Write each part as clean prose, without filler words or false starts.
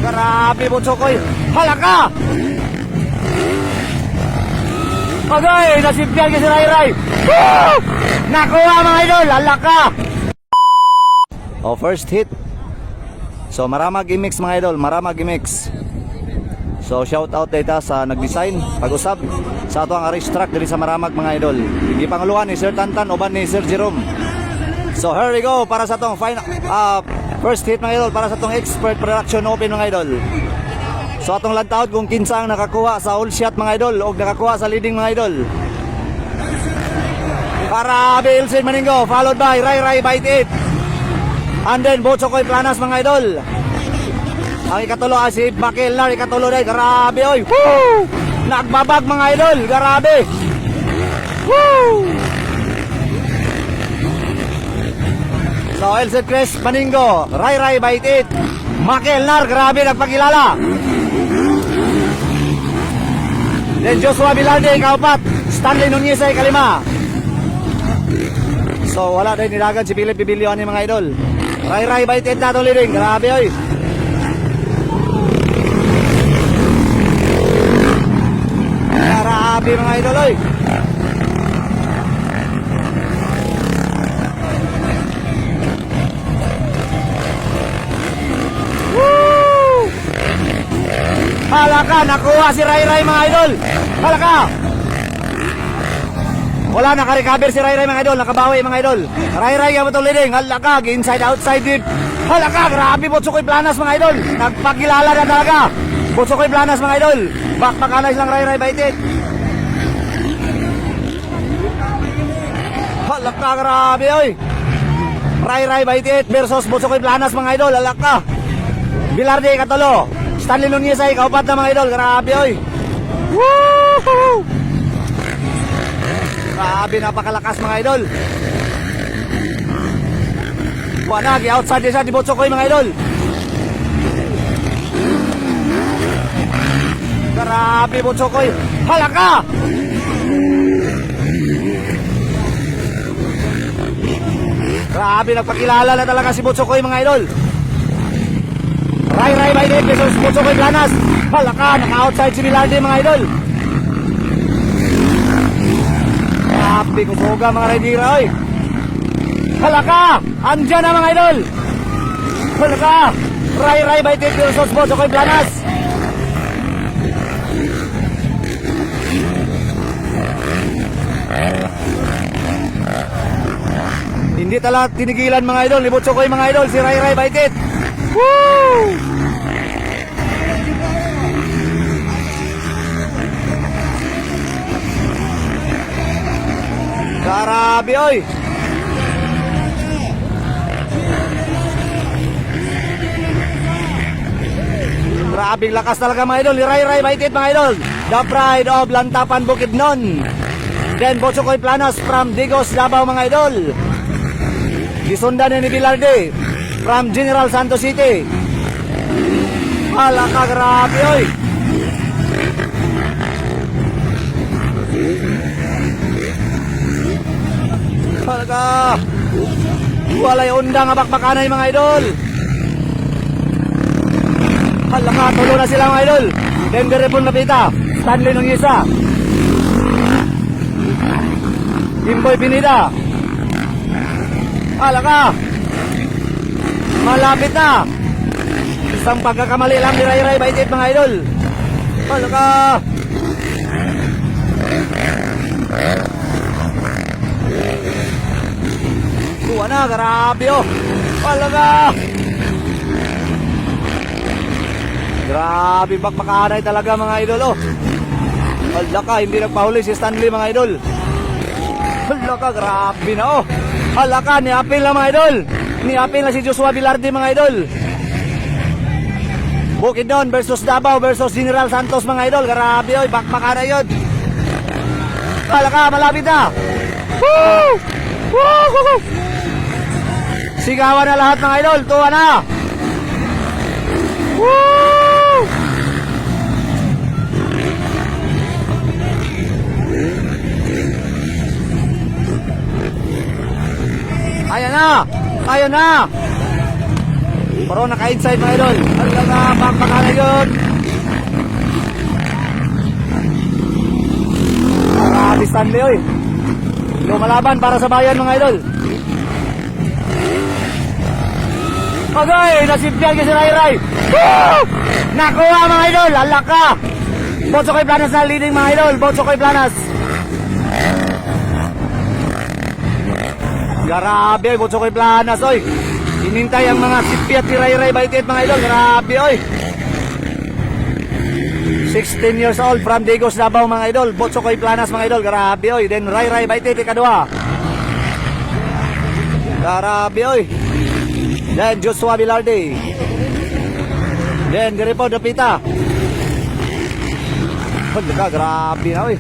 Grabe Butsukoy. Halaka! Agay, nasipyan ka si Ray. Woo! Nakuha mga idol, halaka! Oh, first hit. So maramag i-mix mga idol, maramag i-mix. So shout out data sa nag-design, pag-usab sa ato ang race track diri sa Maramag mga idol. Hindi panguluhan ni Sir Tantan uban ni Sir Jerome. So here we go para sa tong final first hit mga idol, para sa tong expert production open mga idol. So atong lantawd kung kinsa ang nakakuha sa all shot mga idol o nakakuha sa leading mga idol. Para Bilsin Maningo followed by Ray Bite 8. And then Butsukoy Planas mga idol. Ang ikatulo si Bakilnar, ikatulo day, grabe oy. Woo! Nagbabag mga idol, grabe. Woo! So Elset Cres Maningo, Ray Bite 8. Bakilnar, grabe nagpakilala. Then Joshua Bilande, ikaapat. Stanley Nunez ay ikalima. So wala din nilagan si Philip Pibilio ani mga idol. Ray Bite 8 na itong leading, grabe oy. Grabe mga idol oy. Woo! Halaka, nakuha si Ray mga idol. Halaka. Wala, naka-recover si Ray mga idol, nakabawi mga idol. Ray yung itong leading, halaka, inside outside deep. Halaka, grabe Butsukoy Planas mga idol. Nagpagkilala na talaga. Butsukoy Planas mga idol. Bakbakanas lang Ray Bite 8. Halaka, grabe oy. Ray Bite 8 versus Butsukoy Planas mga idol, halaka. Bilarde ikatulo. Stanley Nunez ay ikaupat na mga idol, grabe oy. Woohoo! Grabe, napakalakas mga idol. Wanagi, outside siya di Butsukoy mga idol. Grabe Butsukoy. Halaka! Grabe, nagpakilala na talaga si Butsukoy mga idol. Ray Bite 8 versus Butsukoy Planas. Halaka, naka-outside si Bilarde mga idol. Grabe, kusuga mga Redira oy. Halaka! Andyan na mga idol! Halaka! Ray Bite 8 versus Butsukoy Planas. Hindi talaga tinigilan mga idol, ni Butsukoy mga idol, si Ray Bite 8. Woo! Grabe oy. Grabing lakas talaga mga idol, ni Ray Bite 8 mga idol. The pride of Lantapan Bukidnon. Then Butsukoy Planas from Digos Davao mga idol. Gisundan ni Bilarde from General Santos City. Halaka, grabe oy. Halaka. Walay undang nga bakbakanay mga idol. Halaka, tulo na sila mga idol. Denver Repon Lapita, Stanley Nungisa, Imboy Pinida. Halaka, malapit na. Isang pagkakamali lang ni Ray Bite 8 mga idol. Halaka. Kuha na, grabe oh. Halaka. Grabe, bakbakanay talaga mga idol oh. Halaka, hindi nagpahuli si Stanley mga idol. Halaka, grabe na oh. Halaka, ni-apil na mga idol. Ni-apil na si Joshua Bilarde mga idol. Bukidnon versus Davao versus General Santos mga idol. Grabe oy, bakbakanay yun. Halaka, malapit na. Woo! Woo! Sigawan na lahat mga idol, tuwa na. Woo! Ayan na! Ayan na! Pero naka-inside mga idol. Alam na, pakpakana yun. Grabe Stanley, oy. Lumalaban para sa bayan mga idol. Okay, nasipyan kasi Ray. Woo! Nakuha mga idol, alaka. Botsokoy Planas na leading mga idol. Botsokoy Planas. Grabe, Botsokoy Planas, oy. Inintay ang mga sipyat ni Ray Baitit mga idol. Grabe, oy. 16 years old from Digos, Davao mga idol. Botsokoy Planas mga idol. Grabe, oy. Then Ray Baitit ikadua. Grabe, oy. Then Joshua Bilarde. Then Diripo Dapita. Pagka grabe na, oy.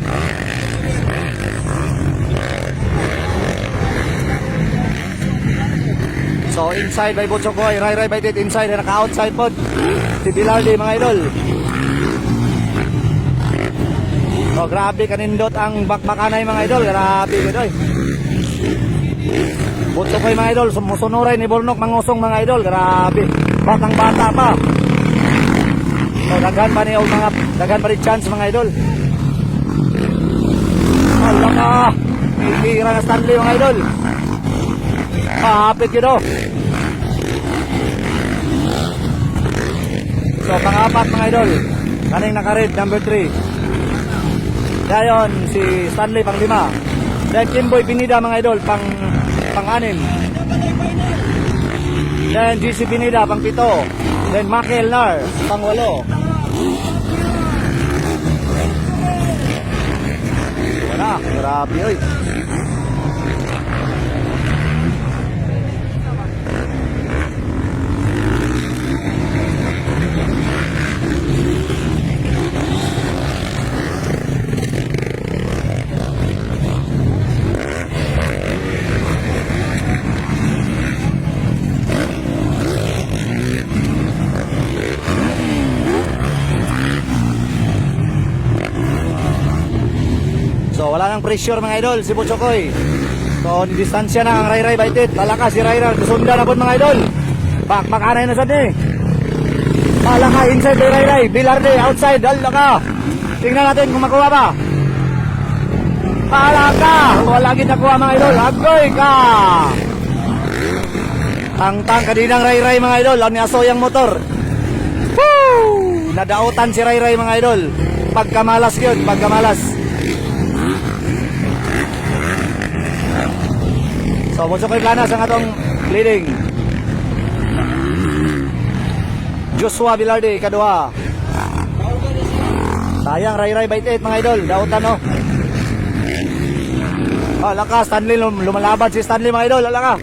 So inside by Botsokoy, Ray Baitit inside, naka-outside pod si Bilarde mga idol. So grabe kanindot ang bakbakanay mga idol, grabe gid oy. Botsokoy mga idol, sumusunuray ni Bornok mangusong mga idol, grabe. Batang bata pa. So daghan pa ni mga daghan pa rin chance mga idol. Allah ka. Tira na Stanley mga idol. Hapit yun o. So pang-apat mga idol, kaning naka-red number 3. Dayon si Stanley pang 5. Then Kimboy Pinida mga idol pang-6. Then GC Pinida pang 7. Then Maki Elnar pang 8. Wala, grabe oy. So wala nang pressure mga idol si Botsokoy. So ni distansya na ang Ray Baitit. Talaka si Ray kusunda na po mga idol. Pakpakanay na sad ni. Talaka inside kay Ray Bilarde outside. Talaka. Tingnan natin kung makuha ba. Talaka. Wala gid nakuha mga idol. Agoy ka. Tang kadinang Ray mga idol. Ang asoyang motor. Woo! Nadautan si Ray mga idol. Pagkamalas yun, pagkamalas. So, Botsokoy Planas ang atong leading. Joshua Bilarde, kadua. Sayang, Ray Baitit mga idol. Dautan no. Alaka, Stanley, lumalaban si Stanley mga idol. Alaka.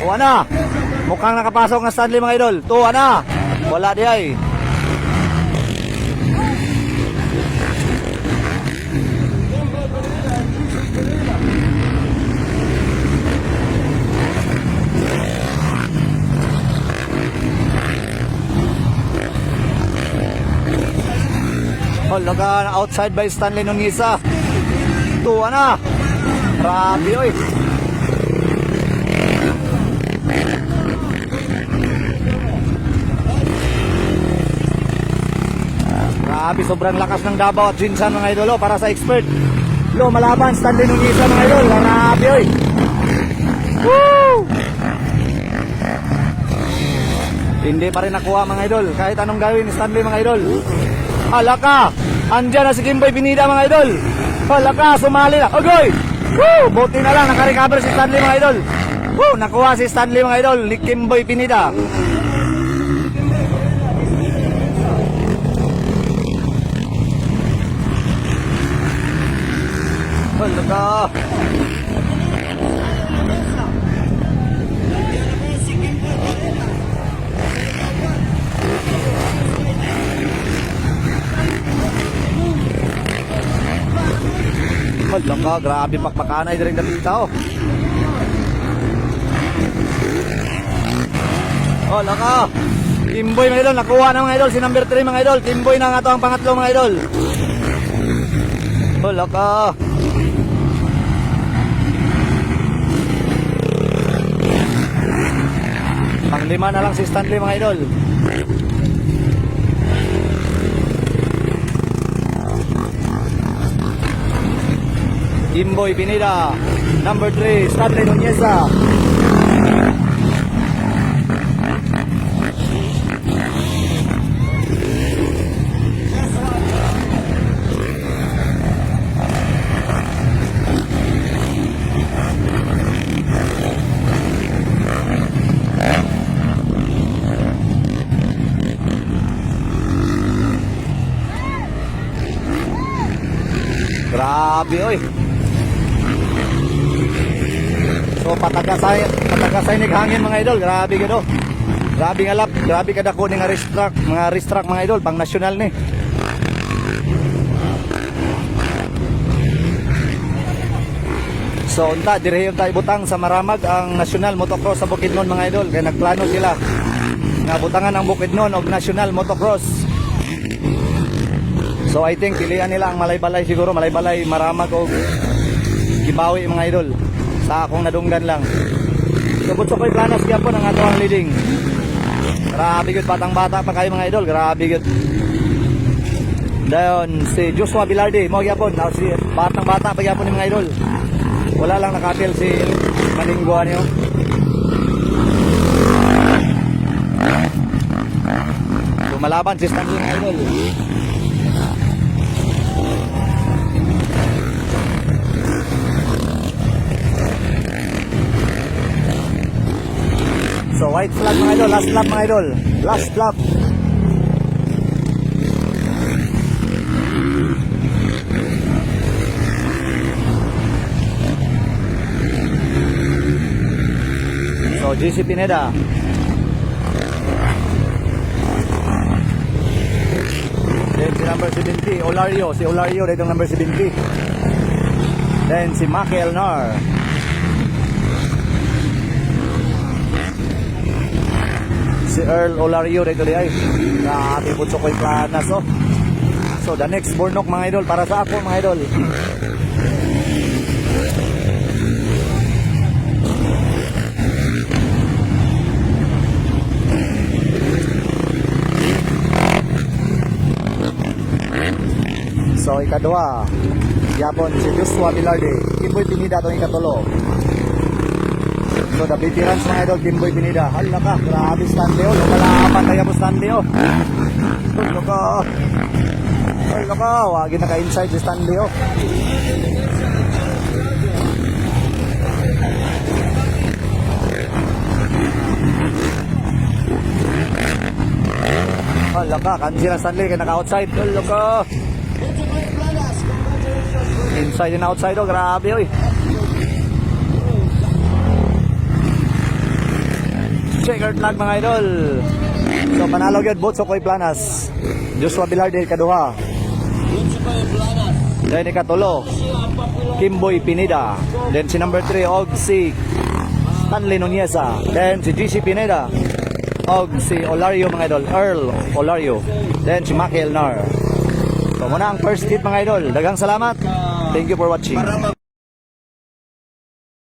Tuwa na. Mukhang nakapasok ng Stanley mga idol. Tuwa na. Wala di ay. Laga outside by Stanley Nungisa. Tuwa na. Grabe oy. Grabe, sobrang lakas ng Davao at Jinsan mga idolo para sa expert. Lumalaban Stanley Nungisa mga idol. Grabe oy. Woo! Hindi pa rin nakuha mga idol kahit anong gawin ni Stanley mga idol. Alaka, andyan na si Kimboy Pinida mga idol. Alaka, sumali na. Ogoy! Woo! Buti na lang, nakarecover si Stanley mga idol. Woo! Nakuha si Stanley mga idol ni Kimboy Pinida. Alaka. Laka, grabe pakpakanay direct dito. Oh, laka. Kimboy mga idol, nakuha na mga idol si number 3 mga idol. Kimboy na nga to ang pangatlo mga idol. Oh, laka. Lima na lang si Stanley mga idol. Kimboy Pineda, number 3, Stanley Nuneza. Grabe oy. So patagasay ni hangin mga idol, grabe gado. Grabe nga lap, grabe kada ko ni nga race truck mga idol, pang nasyonal ni. So unta direyon tayo butang sa Maramag ang National Motocross sa Bukidnon mga idol, kaya nagplano sila nga butangan ang Bukidnon og National Motocross. So I think pilihan nila ang Malaybalay siguro, Malaybalay, Maramag o Gibawi mga idol. Sa akong nadunggan lang. Subot sa ko'y planas gyapon ang ato ang leading. Grabe gud, batang bata pa kayo mga idol, grabe gud. Dayon si Joshua Bilarde mo gyapon, si batang bata pa gyapon ni mga idol. Wala lang nakatil si Maninggo niyo. Lumalaban si Stanley mga idol. So white flag mga idol, last lap mga idol, last lap. So JC Pineda. Then si number 70, Olario, si Olario dito number 70. Then si Maki Elnar. Si Earl Olario dito di ay grabe po so ko'y planas oh. So the next Bornok mga idol para sa ako mga idol. So ikadua yapon si Joshua Bilarde, Kimboy Pineda itong ikatulo. So the veterans mga idol, Kimboy Pineda. Hala ka, grabe Stanley oh. Lumalaban tayo po Stanley oh. Hala ka. Hala ka, wagi na ka-inside si Stanley oh. Hala ka, kansi na Stanley, kaya naka-outside. Hala ka. Inside and outside oh, grabe oh. Checkered flag mga idol. So panalo gyud both sa ko'y planas. Joshua Bilarde kaduha. Then ikatulo Kimboy Pineda. Then si number 3 og si Stanley Nuneza. Then si GC Pineda og si Olario mga idol, Earl Olario. Then si Maki Elnar. So muna ang first hit mga idol. Daghang salamat. Thank you for watching.